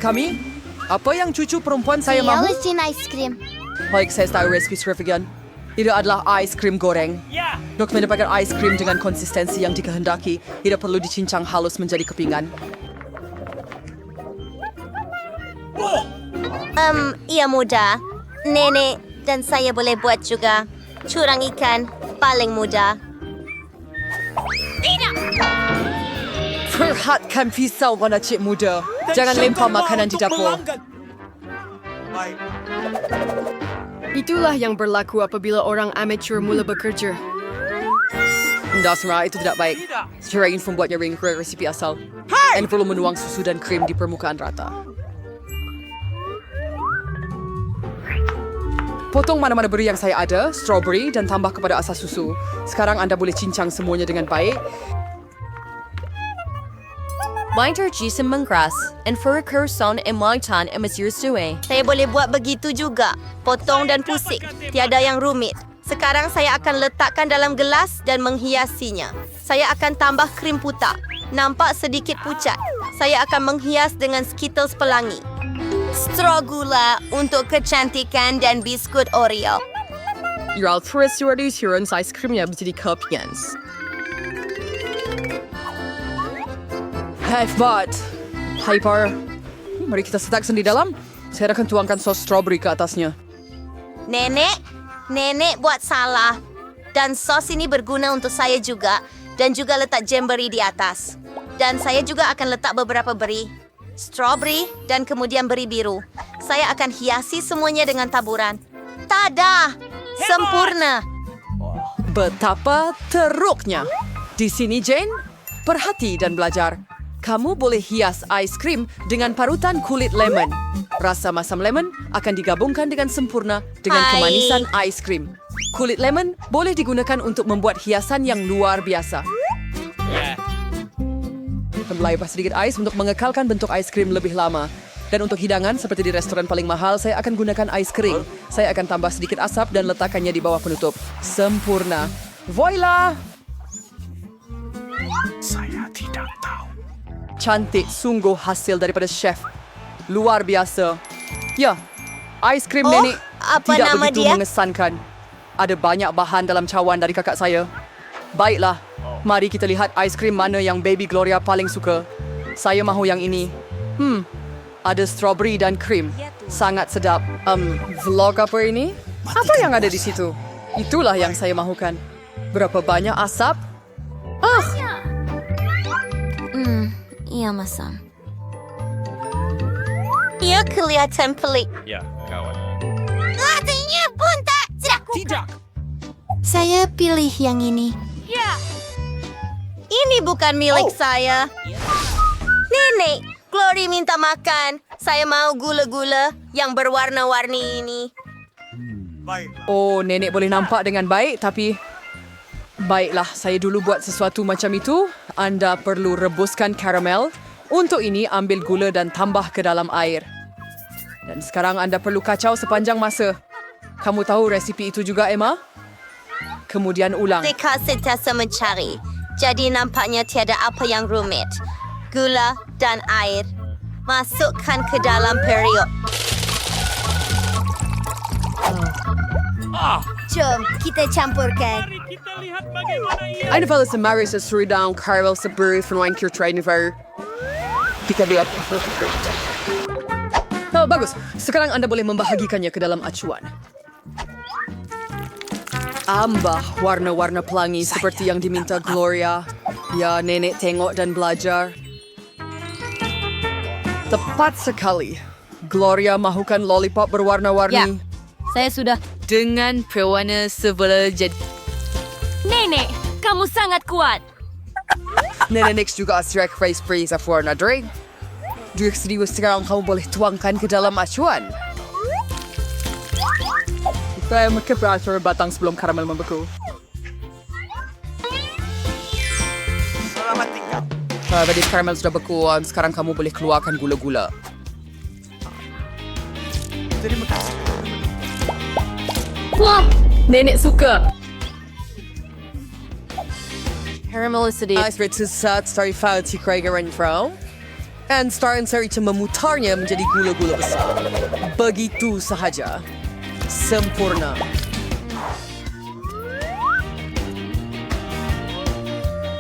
kami? Apa yang cucu perempuan saya mahu? Lesin ice cream. Baik, saya tahu resipi Srivigan. Itu adalah ais krim goreng. Untuk mendapatkan ais krim dengan konsistensi yang dikehendaki, tidak perlu dicincang halus menjadi kepingan. Ia mudah. Nenek dan saya boleh buat juga. Curang ikan, paling mudah. Perhatkan pisau warna cik muda. Jangan lempar makanan di dapur. Itulah yang berlaku apabila orang amatur mula bekerja. Dasar itu tidak baik. Cerain pembuatnya ring ke resipi asal. Dan perlu menuang susu dan krim di permukaan rata. Potong mana-mana beri yang saya ada, strawberry dan tambah kepada asas susu. Sekarang anda boleh cincang semuanya dengan baik. Binder jisim mengkeras, and furkerson emaitan emasir suwe. Saya boleh buat begitu juga. Potong dan pusing. Tiada yang rumit. Sekarang saya akan letakkan dalam gelas dan menghiasinya. Saya akan tambah krim putar. Nampak sedikit pucat. Saya akan menghias dengan Skittles pelangi. Straw gula untuk kecantikan dan biskut Oreo. You'll first reduce your own ice creamnya menjadi cupians. Hebat. Hyper. Mari kita letakkan di dalam. Saya akan tuangkan sos strawberry ke atasnya. Nenek buat salah. Dan sos ini berguna untuk saya juga. Dan juga letak jam beri di atas. Dan saya juga akan letak beberapa beri. Strawberry dan kemudian beri biru. Saya akan hiasi semuanya dengan taburan. Tada! Sempurna! Betapa teruknya. Di sini, Jane. Perhati dan belajar. Kamu boleh hias ais krim dengan parutan kulit lemon. Rasa masam lemon akan digabungkan dengan sempurna dengan kemanisan ais krim. Kulit lemon boleh digunakan untuk membuat hiasan yang luar biasa. Tambah sedikit ais untuk mengekalkan bentuk ais krim lebih lama. Dan untuk hidangan, seperti di restoran paling mahal, saya akan gunakan ais kering. Saya akan tambah sedikit asap dan letakkannya di bawah penutup. Sempurna. Voila! Saya tidak tahu. Cantik sungguh hasil daripada chef. Luar biasa. Ya, ais krim nenek apa tidak nama begitu dia? mengesankan. Ada banyak bahan dalam cawan dari kakak saya. Baiklah, mari kita lihat ais krim mana yang Baby Gloria paling suka. Saya mahu yang ini. Ada strawberry dan krim. Sangat sedap. Vlog apa ini? Apa yang ada di situ? Itulah yang saya mahukan. Berapa banyak asap? Ia masam. Ia kelihatan pelik. Ya, kawan. Artinya pun tak Tidak. Saya pilih yang ini. Ini bukan milik saya. Nenek, Glory minta makan. Saya mau gula-gula yang berwarna-warni ini. Oh, nenek boleh nampak dengan baik, tapi... Baiklah, saya dulu buat sesuatu macam itu. Anda perlu rebuskan karamel. Untuk ini, ambil gula dan tambah ke dalam air. Dan sekarang anda perlu kacau sepanjang masa. Kamu tahu resipi itu juga, Emma? Kemudian ulang. Dekat sentiasa mencari. Jadi nampaknya tiada apa yang rumit. Gula dan air. Masukkan ke dalam periuk. Jom, kita campurkan. Kita lihat bagaimana ia. Eine van de Maris is down Carol Saburi van one keer training for. Kita lihat. Oh, bagus. Sekarang anda boleh membahagikannya ke dalam acuan. Ambah warna-warna pelangi seperti yang diminta Gloria. Ya, nenek tengok dan belajar. Tepat sekali. Gloria mahukan lollipop berwarna-warni. Saya sudah dengan pewarna sebelah jadi. Nenek, kamu sangat kuat. Nenek next juga strike face praise of warna drink. Dua serius sekarang kamu boleh tuangkan ke dalam acuan. Saya mengkeperatur batang sebelum karamel membeku. Selamat tinggal. Tadi karamel sudah beku, sekarang kamu boleh keluarkan gula-gula. Terima kasih. Wah, nenek suka. Caramel sedikit. Ice Ritz saat story file si Craig Renfro. And Star and Sarita memutarnya menjadi gula-gula besar. Begitu sahaja. Sempurna.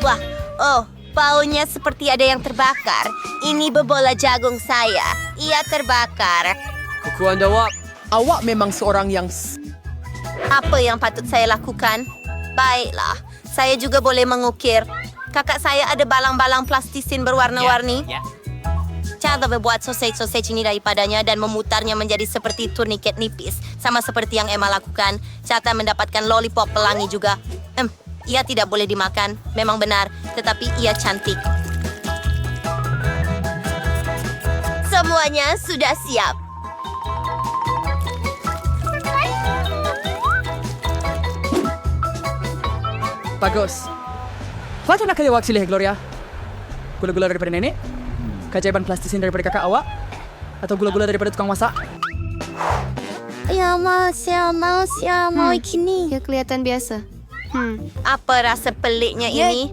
Wah, oh, baunya seperti ada yang terbakar. Ini bebola jagung saya. Ia terbakar. Kuku Anda, Wak. Awak memang seorang yang... Apa yang patut saya lakukan? Baiklah, saya juga boleh mengukir. Kakak saya ada balang-balang plastisin berwarna-warni. Cara membuat sausage ini daripadanya dan memutarnya menjadi seperti turniket nipis. Sama seperti yang Emma lakukan. Cara mendapatkan lollipop pelangi juga. Ia tidak boleh dimakan, memang benar. Tetapi ia cantik. Semuanya sudah siap. Bagus. Patut nak kaya awak silih, Gloria? Gula-gula daripada nenek? Keajaiban plastisin daripada kakak awak? Atau gula-gula daripada tukang masak? Ya, mau kini. Ya, kelihatan biasa. Apa rasa peliknya ini?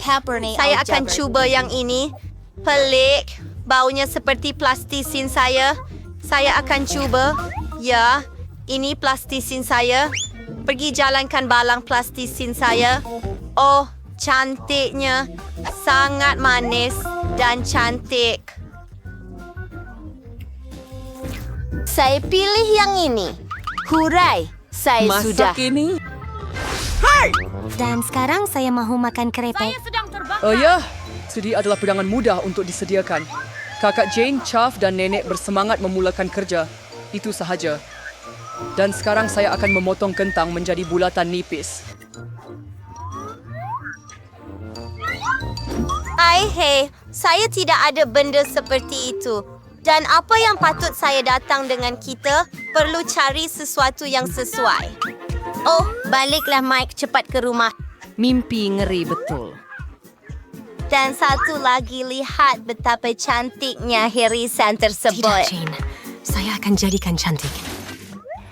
Saya akan cuba yang ini. Pelik. Baunya seperti plastisin saya. Saya akan cuba. Ya, ini plastisin saya. Pergi jalankan balang plastisin saya. Oh, cantiknya. Sangat manis dan cantik. Saya pilih yang ini. Hurai, saya sudah. ini? Dan sekarang saya mahu makan krepek. Oh ya, sudi adalah pedangan mudah untuk disediakan. Kakak Jane, Chaff dan nenek bersemangat memulakan kerja. Itu sahaja. Dan sekarang saya akan memotong kentang menjadi bulatan nipis. Hei, saya tidak ada benda seperti itu. Dan apa yang patut saya datang dengan kita, perlu cari sesuatu yang sesuai. Oh, baliklah Mike cepat ke rumah. Mimpi ngeri betul. Dan satu lagi, lihat betapa cantiknya hirisan tersebut. Jane. Saya akan jadikan cantik.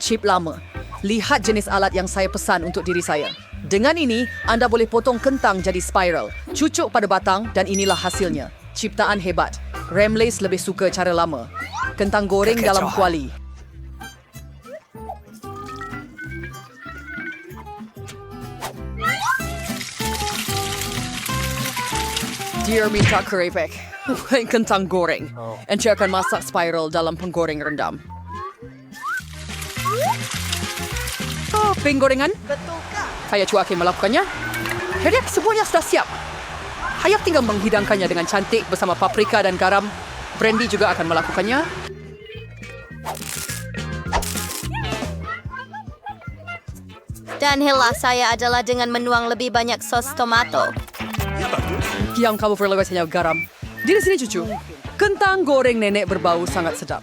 Chip lama. Lihat jenis alat yang saya pesan untuk diri saya. Dengan ini, anda boleh potong kentang jadi spiral, cucuk pada batang dan inilah hasilnya. Ciptaan hebat. Ramlace lebih suka cara lama. Kentang goreng dalam kuali. Dia minta keripik. Kentang goreng. Encik akan masak spiral dalam penggoreng rendam. Oh, penggorengan? Betulkah? Saya cuakin melakukannya. Heriak, semuanya sudah siap. Hayat tinggal menghidangkannya dengan cantik bersama paprika dan garam. Brandy juga akan melakukannya. Dan helah saya adalah dengan menuang lebih banyak sos tomato. Yang kamu perlu hanya garam. Di sini cucu. Kentang goreng nenek berbau sangat sedap.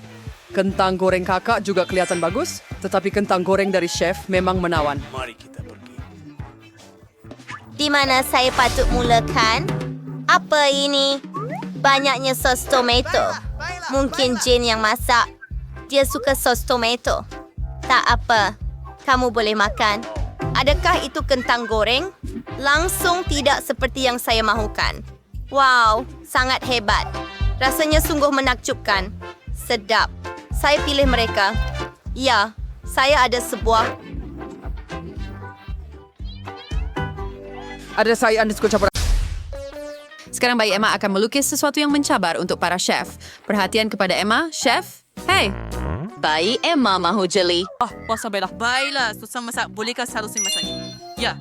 Kentang goreng kakak juga kelihatan bagus. Tetapi kentang goreng dari chef memang menawan. Mari kita pergi. Di mana saya patut mulakan? Apa ini? Banyaknya sos tomato. Mungkin Jane yang masak. Dia suka sos tomato. Tak apa. Kamu boleh makan. Adakah itu kentang goreng? Langsung tidak seperti yang saya mahukan. Wow, sangat hebat. Rasanya sungguh menakjubkan. Sedap. Saya pilih mereka. Ya, saya ada sebuah... Ada saya underscore campur. Sekarang Bayi Emma akan melukis sesuatu yang mencabar untuk para chef. Perhatian kepada Emma, chef. Hey, Bayi Emma mahu jeli. Wasabilah. Baiklah, susah masak. Bolehkah seharusnya masaknya? Ya.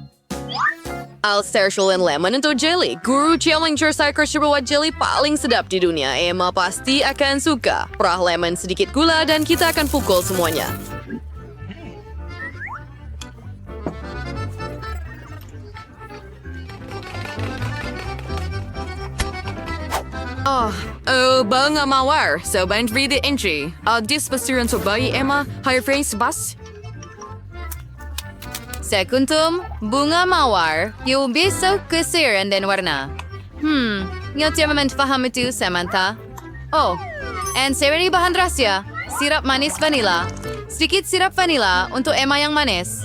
Alstershal and lemon untuk jelly. Guru Challenger saya kerja buat jelly paling sedap di dunia. Emma pasti akan suka. Perah lemon, sedikit gula dan kita akan pukul semuanya. Bunga mawar. Sobat read the entry. Disposture untuk Bayi Emma. Higher phrase bus. Sekuntum, bunga mawar, yung bisa kesiran dan warna. Yung tiyaman faham itu, Samantha. Oh, and sereni bahan rahsia, sirap manis vanilla. Sedikit sirap vanilla untuk Emma yang manis.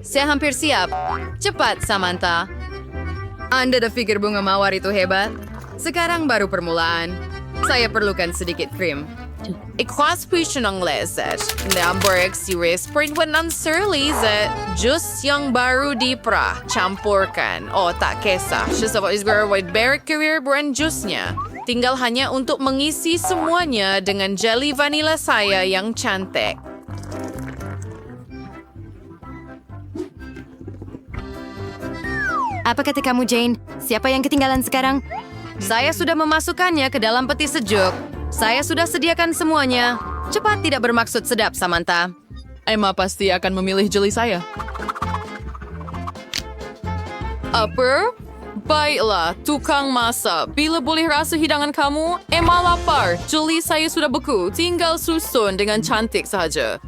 Saya hampir siap. Cepat, Samantha. Anda dah fikir bunga mawar itu hebat? Sekarang baru permulaan. Saya perlukan sedikit krim. Ikhlas pusiya ng lezat. Number series perintah serlizat. Jus yang baru campurkan. Oh, tak kisah. Sesuatu isgar with berry career brand jusnya. Tinggal hanya untuk mengisi semuanya dengan jelly vanilla saya yang cantik. Apa kata kamu, Jane? Siapa yang ketinggalan sekarang? Saya sudah memasukkannya ke dalam peti sejuk. Saya sudah sediakan semuanya. Cepat tidak bermaksud sedap, Samantha. Emma pasti akan memilih jeli saya. Apa? Baiklah, tukang masak. Bila boleh rasa hidangan kamu, Emma lapar. Jeli saya sudah beku. Tinggal susun dengan cantik sahaja.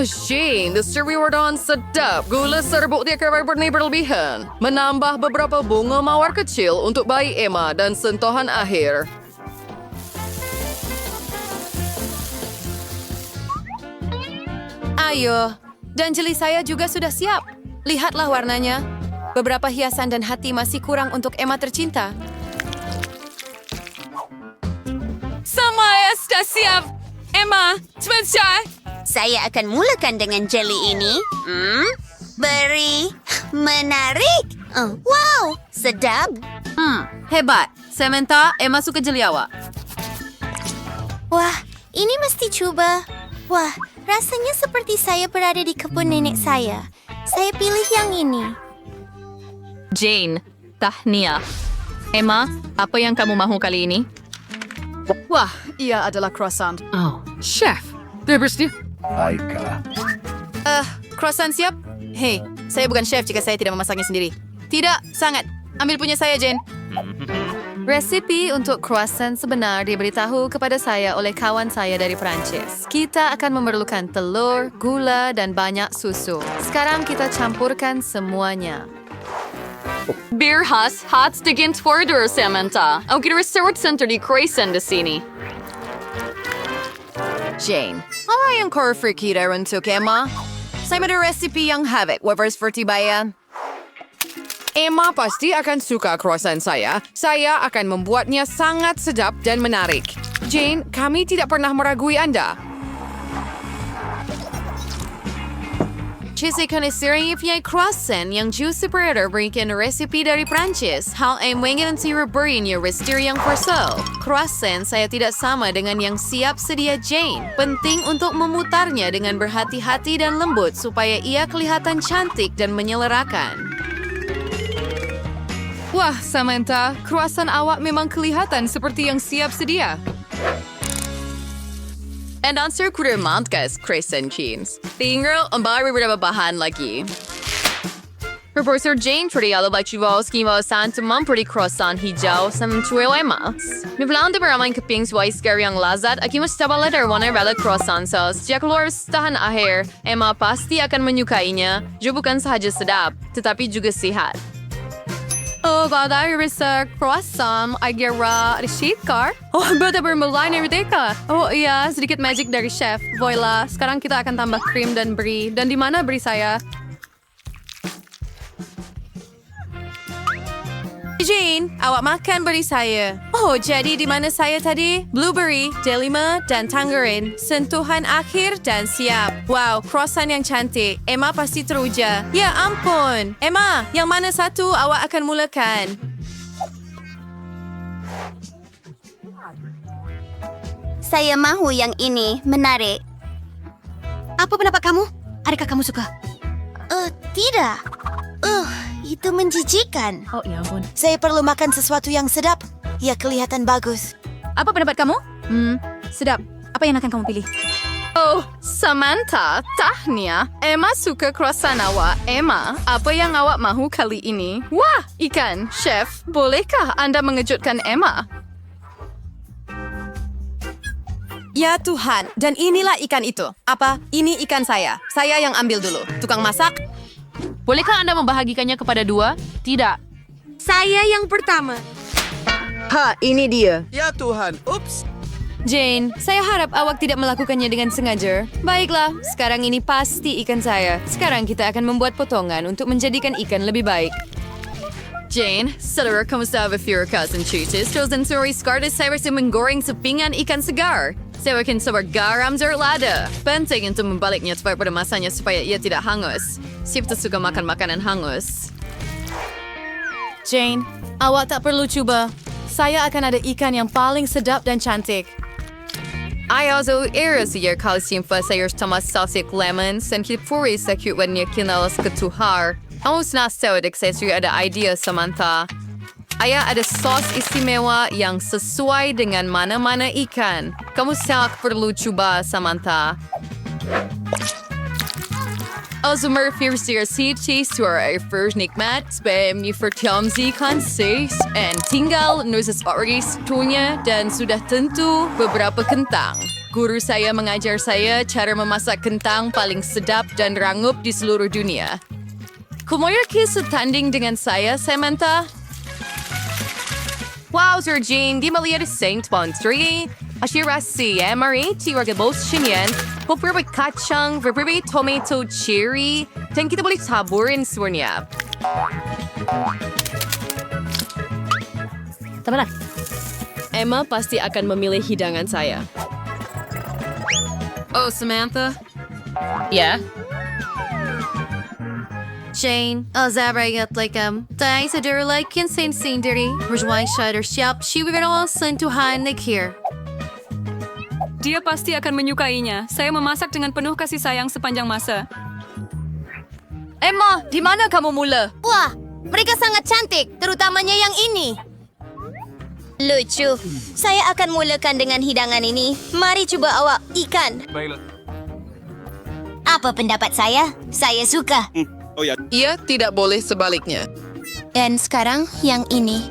Jane, the rewardon sedap. Gula serbuk dia kerana berlebihan. Menambah beberapa bunga mawar kecil untuk bayi Emma dan sentuhan akhir. Ayo, dan jeli saya juga sudah siap. Lihatlah warnanya. Beberapa hiasan dan hati masih kurang untuk Emma tercinta. Samaya sudah siap. Emma, cepat. Saya akan mulakan dengan jelly ini. Beri. Menarik. Wow, sedap. Hebat. Samantha, Emma suka jeli awak. Wah, ini mesti coba. Wah, rasanya seperti saya berada di kebun nenek saya. Saya pilih yang ini. Jane, tahniah. Emma, apa yang kamu mahu kali ini? Wah, ia adalah croissant. Oh, chef. Dia bersedia. Croissant siap? Hei, saya bukan chef jika saya tidak memasaknya sendiri. Tidak, sangat. Ambil punya saya, Jane. Resipi untuk croissant sebenar diberitahu kepada saya oleh kawan saya dari Perancis. Kita akan memerlukan telur, gula, dan banyak susu. Sekarang kita campurkan semuanya. Bir hats digint order, Samantha. Aku kira resort center di croissant di sini. Jane, apa yang kau fikir untuk Emma? Saya ada resipi yang habit, wafers seperti bayan. Emma pasti akan suka croissant saya. Saya akan membuatnya sangat sedap dan menarik. Jane, kami tidak pernah meragui Anda. Cheesy connoisseur punya croissant yang juicy berada berikan resipi dari Prancis. Hal yang mengingat si berinya restri yang persel. Croissant saya tidak sama dengan yang siap sedia Jane. Penting untuk memutarnya dengan berhati-hati dan lembut supaya ia kelihatan cantik dan menyelerakan. Wah, Samantha, croissant awak memang kelihatan seperti yang siap sedia. And answer kuda mantgas croissant cheese. Tinggal baru beberapa bahan lagi. Profesor Jane Tridialo Bachivalski Santo Mampuri croissant hijau sama tuwel emas. Nivlang de beramai keping suai sekali yang lazat, aki mesti letter warna rela croissant sauce. Jika keluar tahan akhir, Emma pasti akan menyukainya. Juga bukan sahaja sedap, tetapi juga sehat. Oh, badai rasa croissant, agira reshikar. Oh, betul bermulai dari mereka. Oh iya, sedikit magic dari chef. Voila, sekarang kita akan tambah krim dan brie. Dan di mana brie saya? Jane, awak makan beri saya. Oh, jadi di mana saya tadi? Blueberry, delima, dan tangerine. Sentuhan akhir dan siap. Wow, croissant yang cantik. Emma pasti teruja. Ya ampun. Emma, yang mana satu awak akan mulakan? Saya mahu yang ini. Menarik. Apa pendapat kamu? Adakah kamu suka? Tidak. Itu menjijikan. Oh, ya ampun. Saya perlu makan sesuatu yang sedap. Ya, kelihatan bagus. Apa pendapat kamu? Sedap. Apa yang akan kamu pilih? Oh, Samantha, tahniah. Emma suka croissant awak. Emma, apa yang awak mahu kali ini? Wah, ikan. Chef, bolehkah Anda mengejutkan Emma? Ya Tuhan, dan inilah ikan itu. Apa? Ini ikan saya. Saya yang ambil dulu. Tukang masak? Bolehkah Anda membahagikannya kepada dua? Tidak. Saya yang pertama. Ha, ini dia. Ya Tuhan, ups. Jane, saya harap awak tidak melakukannya dengan sengaja. Baiklah, sekarang ini pasti ikan saya. Sekarang kita akan membuat potongan untuk menjadikan ikan lebih baik. Jane, saudara kamu sahabat Firukas and Cheeses, dozen suri skardas saya rasa menggoreng sepinggan ikan segar. Saya akan sabar garam lada. Penting untuk membaliknya tepat pada masanya supaya ia tidak hangus. Siapa suka makan makanan hangus? Jane, awak tak perlu cuba. Saya akan ada ikan yang paling sedap dan cantik. I also eras year kalsium fa saya sama sausage lemons and kipuri sakit wadnya kinalas ketuhar. Amus nasa dik saya ada idea Samantha. Ayah ada sos istimewa yang sesuai dengan mana-mana ikan. Kamu sangat perlu coba, Samantha. Alzheimer Firstier City suara first nikmat spam ni verkamzi kan says and tinggal nusus orgis tunya dan sudah tentu beberapa kentang. Guru saya mengajar saya cara memasak kentang paling sedap dan rangup di seluruh dunia. Kumoyer kisah tanding dengan saya, Samantha? Wow, Sir Jane, di melihat Saint Pondri. Asyirasi, Marie, tiwag bos sinian. Beberapa kacang, beberapa tomato cherry. Dan kita boleh taburin semuanya. Tamalah. Emma pasti akan memilih hidangan saya. Oh, Samantha? Ya? Jane, Zabra Dai saudara like sendiri. Berjuang syadar siap, siwirawa sentuhan nekir. Dia pasti akan menyukainya. Saya memasak dengan penuh kasih sayang sepanjang masa. Emma, di mana kamu mula? Wah, mereka sangat cantik, terutamanya yang ini. Lucu. Saya akan mulakan dengan hidangan ini. Mari cuba awak, ikan. Baiklah. Apa pendapat saya? Saya suka. Oh ya. Ia tidak boleh sebaliknya. Dan sekarang yang ini.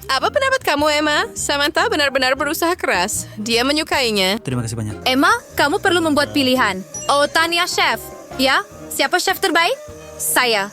Apa pendapat kamu, Emma? Samantha benar-benar berusaha keras. Dia menyukainya. Terima kasih banyak. Emma, kamu perlu membuat pilihan. Oh, tanya chef. Ya? Siapa chef terbaik? Saya.